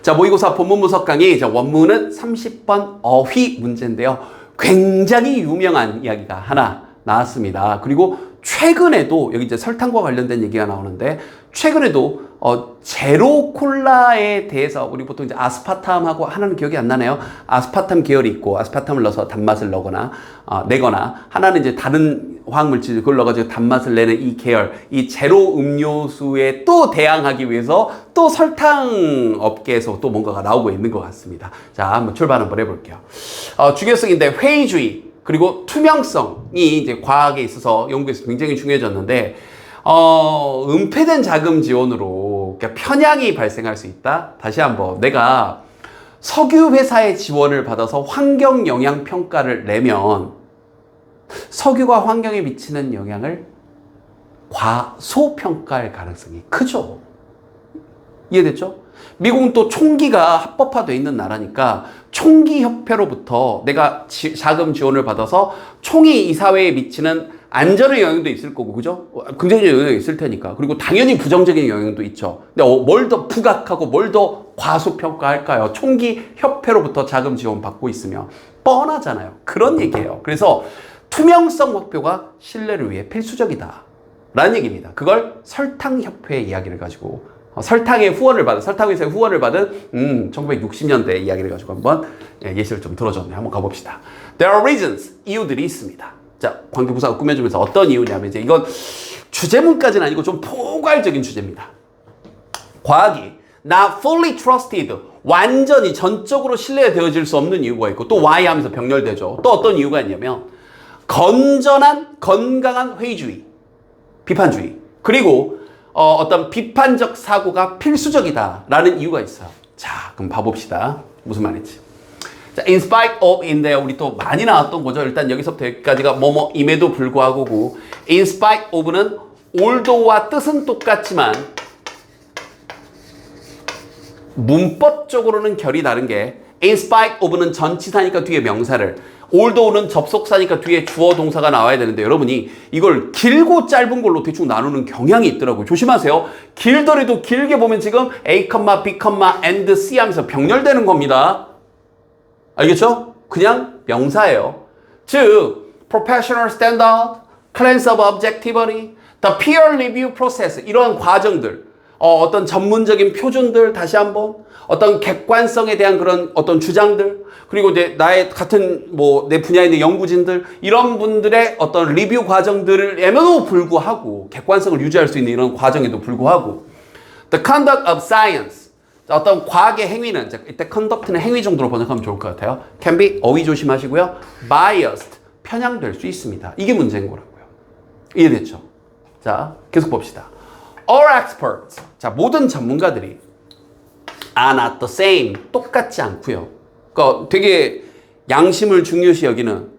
자, 모의고사 본문분석 강의 원문은 30번 어휘 문제인데요. 굉장히 유명한 이야기가 하나 나왔습니다. 그리고 최근에도 여기 이제 설탕과 관련된 얘기가 나오는데 최근에도 제로 콜라에 대해서 우리 보통 이제 아스파탐하고 하나는 기억이 안 나네요. 아스파탐 계열이 있고 아스파탐을 넣어서 단맛을 내거나 하나는 이제 다른 화학물질 그걸 넣어가지고 단맛을 내는 이 계열, 이 제로 음료수에 또 대항하기 위해서 또 설탕 업계에서 또 뭔가가 나오고 있는 것 같습니다. 자, 한번 출발 한번 해볼게요. 중요성인데 회의주의 그리고 투명성이 이제 과학에 있어서 연구에서 굉장히 중요해졌는데 은폐된 자금 지원으로 그러니까 편향이 발생할 수 있다. 다시 한번 내가 석유 회사의 지원을 받아서 환경 영향 평가를 내면 석유가 환경에 미치는 영향을 과소평가할 가능성이 크죠. 이해됐죠? 미국은 또 총기가 합법화되어 있는 나라니까 총기협회로부터 내가 자금 지원을 받아서 총이 이 사회에 미치는 안전의 영향도 있을 거고, 그죠? 긍정적인 영향이 있을 테니까. 그리고 당연히 부정적인 영향도 있죠. 근데 뭘 더 부각하고 뭘 더 과소평가할까요? 총기협회로부터 자금 지원 받고 있으면 뻔하잖아요. 그런 얘기예요. 그래서 투명성 목표가 신뢰를 위해 필수적이다 라는 얘기입니다. 그걸 설탕협회의 이야기를 가지고 설탕회사의 후원을 받은 1960년대 이야기를 가지고 한번 예시를 좀 들어줬네요. 한번 가봅시다. There are reasons, 이유들이 있습니다. 자, 관계부사가 꾸며주면서 어떤 이유냐면 이제 이건 주제문까지는 아니고 좀 포괄적인 주제입니다. 과학이 not fully trusted, 완전히 전적으로 신뢰되어질 수 없는 이유가 있고 또 why 하면서 병렬되죠. 또 어떤 이유가 있냐면 건강한 회의주의, 비판주의, 그리고 어떤 비판적 사고가 필수적이다라는 이유가 있어요. 자, 그럼 봐봅시다. 무슨 말인지. 자, in spite of인데 우리 또 많이 나왔던 거죠. 일단 여기서부터 여기까지가 뭐뭐임에도 불구하고고 in spite of는 although와 뜻은 똑같지만 문법적으로는 결이 다른 게 in spite of는 전치사니까 뒤에 명사를 although는 접속사니까 뒤에 주어 동사가 나와야 되는데 여러분이 이걸 길고 짧은 걸로 대충 나누는 경향이 있더라고요. 조심하세요. 길더라도 길게 보면 지금 A, B, and C 하면서 병렬되는 겁니다. 알겠죠? 그냥 명사예요. 즉, professional standard, claims of objectivity, the peer review process 이러한 과정들 어떤 전문적인 표준들 다시 한번 어떤 객관성에 대한 그런 어떤 주장들 그리고 이제 나의 같은 내 분야에 있는 연구진들 이런 분들의 어떤 리뷰 과정들에도 불구하고 객관성을 유지할 수 있는 이런 과정에도 불구하고 the conduct of science 어떤 과학의 행위는 이때 conduct는 행위 정도로 번역하면 좋을 것 같아요. can be 어휘 조심하시고요. biased 편향될 수 있습니다. 이게 문제인 거라고요. 이해됐죠? 자, 계속 봅시다. All experts 자 모든 전문가들이 are not the same 똑같지 않고요. 그러니까 되게 양심을 중요시 여기는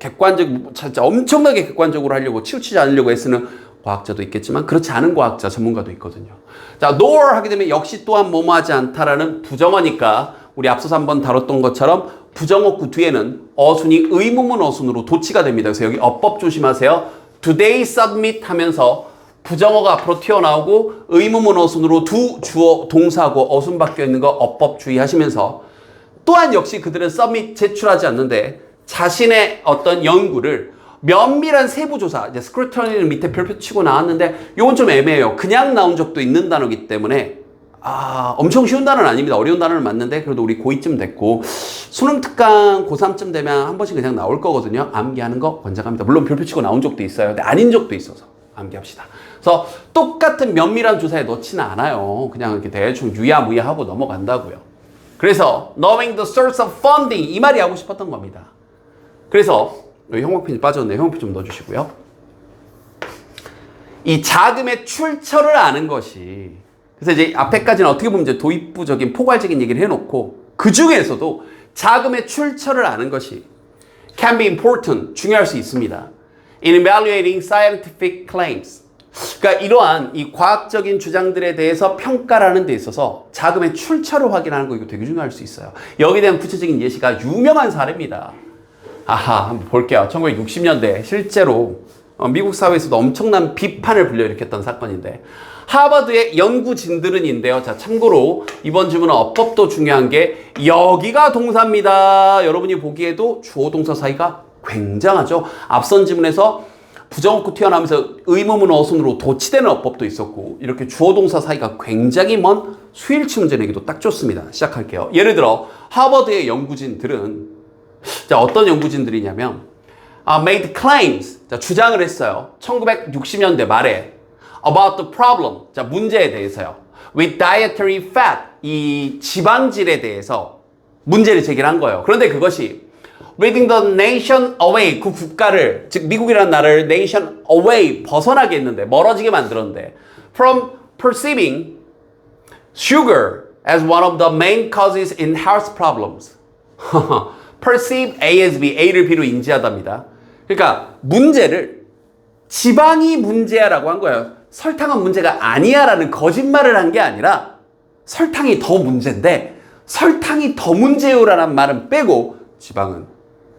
진짜 엄청나게 객관적으로 하려고 치우치지 않으려고 애쓰는 과학자도 있겠지만 그렇지 않은 과학자 전문가도 있거든요. 자, nor 하게 되면 역시 또한 뭐뭐하지 않다라는 부정어니까 우리 앞서서 한번 다뤘던 것처럼 부정어구 뒤에는 어순이 의문문 어순으로 도치가 됩니다. 그래서 여기 어법 조심하세요. Do they submit 하면서 부정어가 앞으로 튀어나오고 의문문 어순으로 두 주어 동사하고 어순 바뀌어 있는 거 어법 주의하시면서 또한 역시 그들은 submit 제출하지 않는데 자신의 어떤 연구를 면밀한 세부조사 이제 스크루터니는 밑에 별표 치고 나왔는데 이건 좀 애매해요. 그냥 나온 적도 있는 단어이기 때문에 엄청 쉬운 단어는 아닙니다. 어려운 단어는 맞는데 그래도 우리 고2쯤 됐고 수능 특강 고3쯤 되면 한 번씩 그냥 나올 거거든요. 암기하는 거 권장합니다. 물론 별표 치고 나온 적도 있어요. 근데 아닌 적도 있어서 암기합시다. 그래서 똑같은 면밀한 조사에 넣지는 않아요. 그냥 이렇게 대충 유야무야하고 넘어간다고요. 그래서 knowing the source of funding 이 말이 하고 싶었던 겁니다. 그래서 여기 형광펜이 빠졌네요. 형광펜 좀 넣어주시고요. 이 자금의 출처를 아는 것이 그래서 이제 앞에까지는 어떻게 보면 이제 도입부적인 포괄적인 얘기를 해놓고 그 중에서도 자금의 출처를 아는 것이 can be important 중요할 수 있습니다. In evaluating scientific claims 그러니까 이러한 이 과학적인 주장들에 대해서 평가를 하는 데 있어서 자금의 출처를 확인하는 거 이거 되게 중요할 수 있어요. 여기에 대한 구체적인 예시가 유명한 사례입니다. 한번 볼게요. 1960년대 실제로 미국 사회에서도 엄청난 비판을 불러일으켰던 사건인데 하버드의 연구진들은인데요. 자, 참고로 이번 질문은 어법도 중요한 게 여기가 동사입니다. 여러분이 보기에도 주어 동사 사이가 굉장하죠. 앞선 지문에서 부정어구 튀어나오면서 의문문 어순으로 도치되는 어법도 있었고 이렇게 주어 동사 사이가 굉장히 먼 수일치 문제 내기도 딱 좋습니다. 시작할게요. 예를 들어 하버드의 연구진들은 자, 어떤 연구진들이냐면 made claims, 자, 주장을 했어요. 1960년대 말에 about the problem, 자, 문제에 대해서요. with dietary fat, 이 지방질에 대해서 문제를 제기한 거예요. 그런데 그것이 leading the nation away, 그 국가를, 즉 미국이라는 나라를 nation away, 벗어나게 했는데, 멀어지게 만들었는데 from perceiving sugar as one of the main causes in health problems. perceive A as B, A를 B로 인지하답니다. 그러니까 문제를 지방이 문제야라고 한 거예요. 설탕은 문제가 아니야라는 거짓말을 한 게 아니라 설탕이 더 문제인데 설탕이 더 문제요라는 말은 빼고 지방은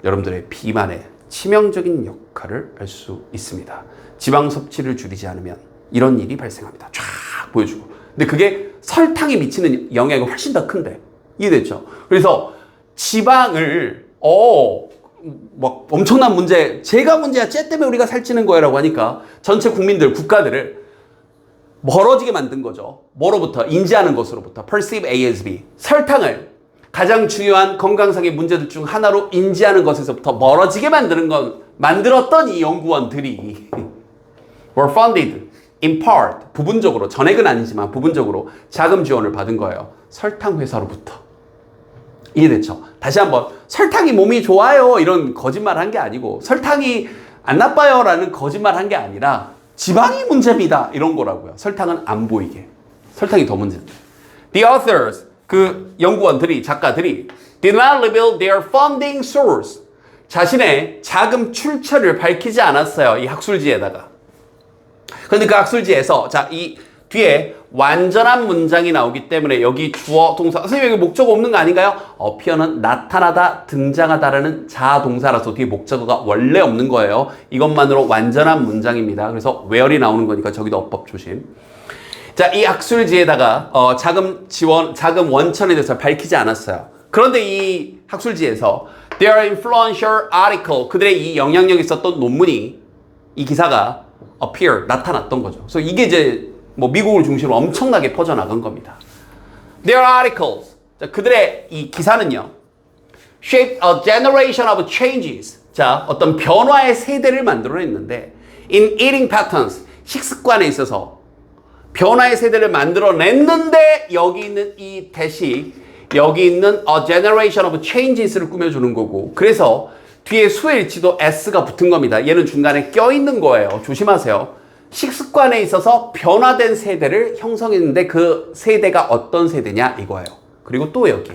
여러분들의 비만에 치명적인 역할을 할 수 있습니다. 지방 섭취를 줄이지 않으면 이런 일이 발생합니다. 쫙 보여주고. 근데 그게 설탕이 미치는 영향이 훨씬 더 큰데. 이해됐죠? 그래서 지방을 막 엄청난 문제, 제가 문제야, 쟤 때문에 우리가 살찌는 거야라고 하니까 전체 국민들, 국가들을 멀어지게 만든 거죠. 뭐로부터? 인지하는 것으로부터. perceive A as B. 설탕을 가장 중요한 건강상의 문제들 중 하나로 인지하는 것에서부터 멀어지게 만들었던 이 연구원들이 were funded in part, 부분적으로, 전액은 아니지만 부분적으로 자금 지원을 받은 거예요. 설탕 회사로부터. 이해됐죠? 다시 한번 설탕이 몸이 좋아요 이런 거짓말 한 게 아니고 설탕이 안 나빠요 라는 거짓말 한 게 아니라 지방이 문제입니다 이런 거라고요. 설탕은 안 보이게. 설탕이 더 문제인데. The authors, 그 연구원들이, 작가들이 did not reveal their funding source, 자신의 자금 출처를 밝히지 않았어요. 이 학술지에다가. 그런데 그 학술지에서 자, 이 뒤에 완전한 문장이 나오기 때문에 여기 주어, 동사, 선생님 여기 목적어 없는 거 아닌가요? appear는 나타나다, 등장하다라는 자동사라서 뒤에 목적어가 원래 없는 거예요. 이것만으로 완전한 문장입니다. 그래서 where이 나오는 거니까 저기도 어법 조심. 자, 이 학술지에다가 자금 지원, 자금 원천에 대해서 밝히지 않았어요. 그런데 이 학술지에서 their influential article, 그들의 이 영향력이 있었던 논문이, 이 기사가 appear, 나타났던 거죠. 그래서 이게 이제 뭐 미국을 중심으로 엄청나게 퍼져나간 겁니다. Their articles, 자, 그들의 이 기사는요, shaped a generation of changes, 자, 어떤 변화의 세대를 만들어냈는데 in eating patterns, 식습관에 있어서 변화의 세대를 만들어냈는데 여기 있는 이 대시, 여기 있는 a generation of changes를 꾸며주는 거고, 그래서 뒤에 수의 일치도 s가 붙은 겁니다. 얘는 중간에 껴있는 거예요. 조심하세요. 식습관에 있어서 변화된 세대를 형성했는데 그 세대가 어떤 세대냐 이거예요. 그리고 또 여기.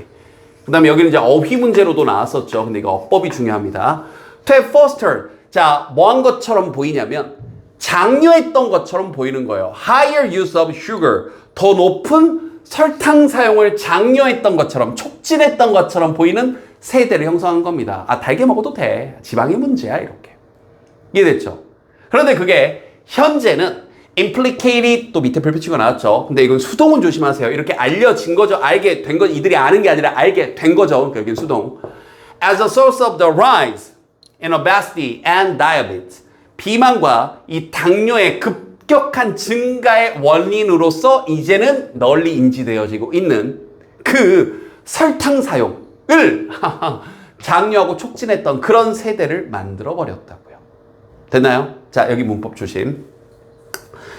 그 다음에 여기는 이제 어휘 문제로도 나왔었죠. 근데 이거 어법이 중요합니다. To have fostered. 자, 뭐 한 것처럼 보이냐면 장려했던 것처럼 보이는 거예요. Higher use of sugar. 더 높은 설탕 사용을 장려했던 것처럼, 촉진했던 것처럼 보이는 세대를 형성한 겁니다. 아, 달게 먹어도 돼. 지방이 문제야, 이렇게. 이해됐죠? 그런데 그게 현재는 implicated, 또 밑에 별표 치고 나왔죠. 근데 이건 수동은 조심하세요. 이렇게 알려진 거죠. 알게 된 건 이들이 아는 게 아니라 알게 된 거죠. 그러니까 여기는 수동. As a source of the rise in obesity and diabetes. 비만과 이 당뇨의 급격한 증가의 원인으로서 이제는 널리 인지되어지고 있는 그 설탕 사용을 장려하고 촉진했던 그런 세대를 만들어 버렸다고요. 됐나요? 자, 여기 문법 조심.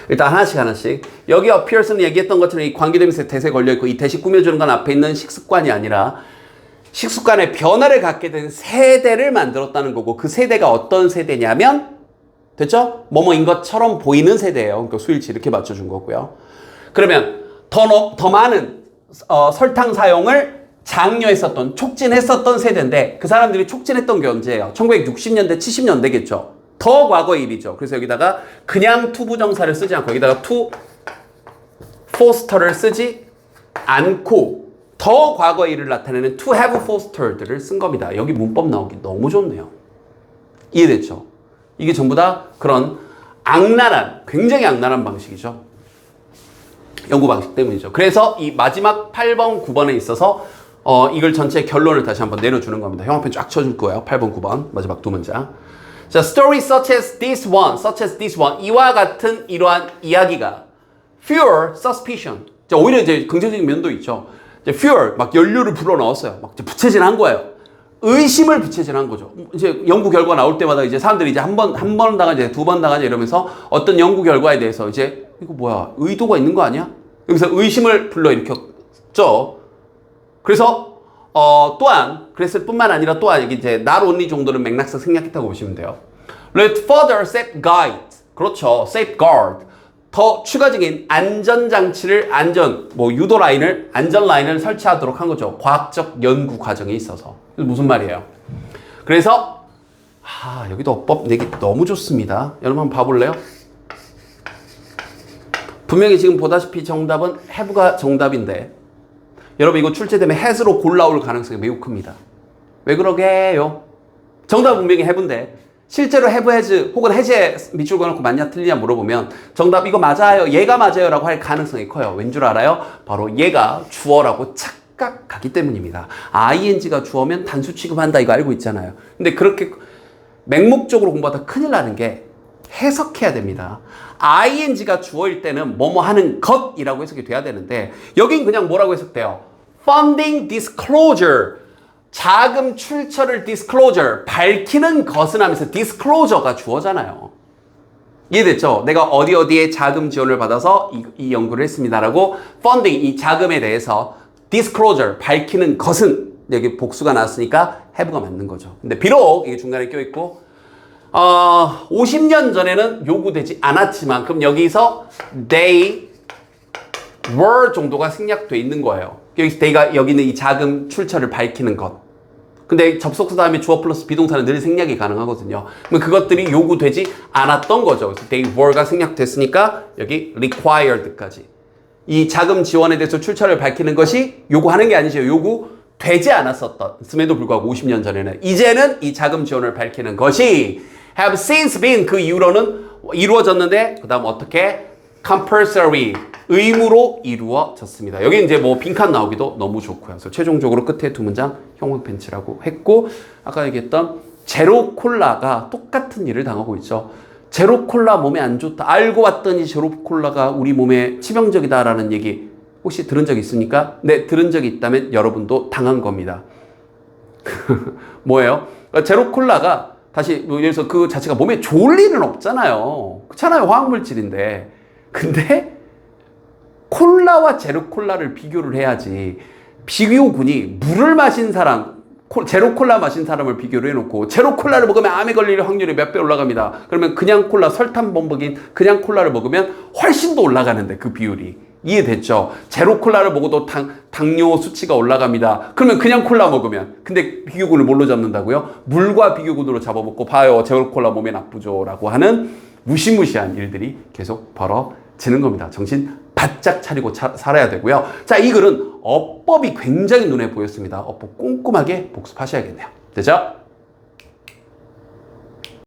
일단 하나씩. 여기 appears는 얘기했던 것처럼 이 관계대명사 대세 걸려있고 이 대시 꾸며주는 건 앞에 있는 식습관이 아니라 식습관의 변화를 갖게 된 세대를 만들었다는 거고, 그 세대가 어떤 세대냐면, 됐죠? 뭐뭐인 것처럼 보이는 세대예요. 그러니까 수일치 이렇게 맞춰준 거고요. 그러면 더 많은 설탕 사용을 장려했었던, 촉진했었던 세대인데 그 사람들이 촉진했던 게 언제예요? 1960년대, 70년대겠죠. 더 과거 일이죠. 그래서 여기다가 그냥 투부정사를 쓰지 않고 여기다가 to foster를 쓰지 않고 더 과거 일을 나타내는 to have fostered를 쓴 겁니다. 여기 문법 나오기 너무 좋네요. 이해됐죠? 이게 전부 다 그런 악랄한, 굉장히 악랄한 방식이죠. 연구 방식 때문이죠. 그래서 이 마지막 8번, 9번에 있어서 이걸 전체 결론을 다시 한번 내려주는 겁니다. 형광펜 쫙 쳐줄 거예요. 8번, 9번 마지막 두 문장. 자, story such as this one, 이와 같은 이러한 이야기가 fuel suspicion. 자, 오히려 이제 긍정적인 면도 있죠. 이제 fuel 막 연료를 불어 넣었어요. 막 이제 부채질한 거예요. 의심을 부채질한 거죠. 이제 연구 결과 나올 때마다 이제 사람들이 이제 한 번 당하지, 두 번 당하지 이러면서 어떤 연구 결과에 대해서 이제 이거 뭐야, 의도가 있는 거 아니야? 여기서 의심을 불러일으켰죠. 그래서 또한 그랬을 뿐만 아니라 또한 이게 이제 not only 정도는 맥락상 생략했다고 보시면 돼요. Let further safeguard, 그렇죠, safeguard, 더 추가적인 안전장치를 유도 라인을, 안전 라인을 설치하도록 한 거죠. 과학적 연구 과정에 있어서. 무슨 말이에요? 그래서 여기도 어법 내기 너무 좋습니다. 여러분 한번 봐볼래요? 분명히 지금 보다시피 정답은 have가 정답인데 여러분 이거 출제되면 has로 골라올 가능성이 매우 큽니다. 왜 그러게요? 정답은 분명히 have인데 실제로 have, has 혹은 has에 밑줄 그어놓고 맞냐 틀리냐 물어보면 정답 이거 맞아요, 얘가 맞아요 라고 할 가능성이 커요. 왠 줄 알아요? 바로 얘가 주어라고 착각하기 때문입니다. ing가 주어면 단수 취급한다 이거 알고 있잖아요. 근데 그렇게 맹목적으로 공부하다 큰일 나는 게 해석해야 됩니다. ing가 주어일 때는 뭐뭐 하는 것이라고 해석이 돼야 되는데 여긴 그냥 뭐라고 해석돼요? funding disclosure, 자금 출처를 disclosure, 밝히는 것은 하면서 disclosure가 주어잖아요. 이해됐죠? 내가 어디에 자금 지원을 받아서 이 연구를 했습니다라고 funding, 이 자금에 대해서 disclosure, 밝히는 것은 여기 복수가 나왔으니까 have가 맞는 거죠. 근데 비록 이게 중간에 껴있고 50년 전에는 요구되지 않았지만 그럼 여기서 they were 정도가 생략돼 있는 거예요. 여기서 they가 여기는 이 자금 출처를 밝히는 것. 근데 접속사 다음에 주어 플러스 비동사는 늘 생략이 가능하거든요. 그럼 그것들이 요구되지 않았던 거죠. 그래서 they were가 생략됐으니까 여기 required까지. 이 자금 지원에 대해서 출처를 밝히는 것이 요구하는 게 아니죠. 요구되지 않았었음에도 불구하고 50년 전에는 이제는 이 자금 지원을 밝히는 것이 have since been, 그 이후로는 이루어졌는데 그 다음 어떻게? compulsory, 의무로 이루어졌습니다. 여기 이제 뭐 빈칸 나오기도 너무 좋고요. 그래서 최종적으로 끝에 두 문장 형광펜치라고 했고 아까 얘기했던 제로 콜라가 똑같은 일을 당하고 있죠. 제로 콜라 몸에 안 좋다. 알고 봤더니 제로 콜라가 우리 몸에 치명적이다라는 얘기 혹시 들은 적 있습니까? 네, 들은 적이 있다면 여러분도 당한 겁니다. 뭐예요? 제로 콜라가 다시 예를 들어서 그 자체가 몸에 좋을 일은 없잖아요. 그렇잖아요. 화학물질인데. 근데 콜라와 제로 콜라를 비교를 해야지. 비교군이 물을 마신 사람, 제로 콜라 마신 사람을 비교를 해놓고 제로 콜라를 먹으면 암에 걸릴 확률이 몇 배 올라갑니다. 그러면 그냥 콜라, 설탕 범벅인 그냥 콜라를 먹으면 훨씬 더 올라가는데 그 비율이. 이해됐죠? 제로 콜라를 먹어도 당뇨 수치가 올라갑니다. 그러면 그냥 콜라 먹으면. 근데 비교군을 뭘로 잡는다고요? 물과 비교군으로 잡아먹고 봐요. 제로 콜라 몸에 나쁘죠. 라고 하는 무시무시한 일들이 계속 벌어지는 겁니다. 정신 바짝 차리고 살아야 되고요. 자, 이 글은 어법이 굉장히 눈에 보였습니다. 어법 꼼꼼하게 복습하셔야겠네요. 되죠?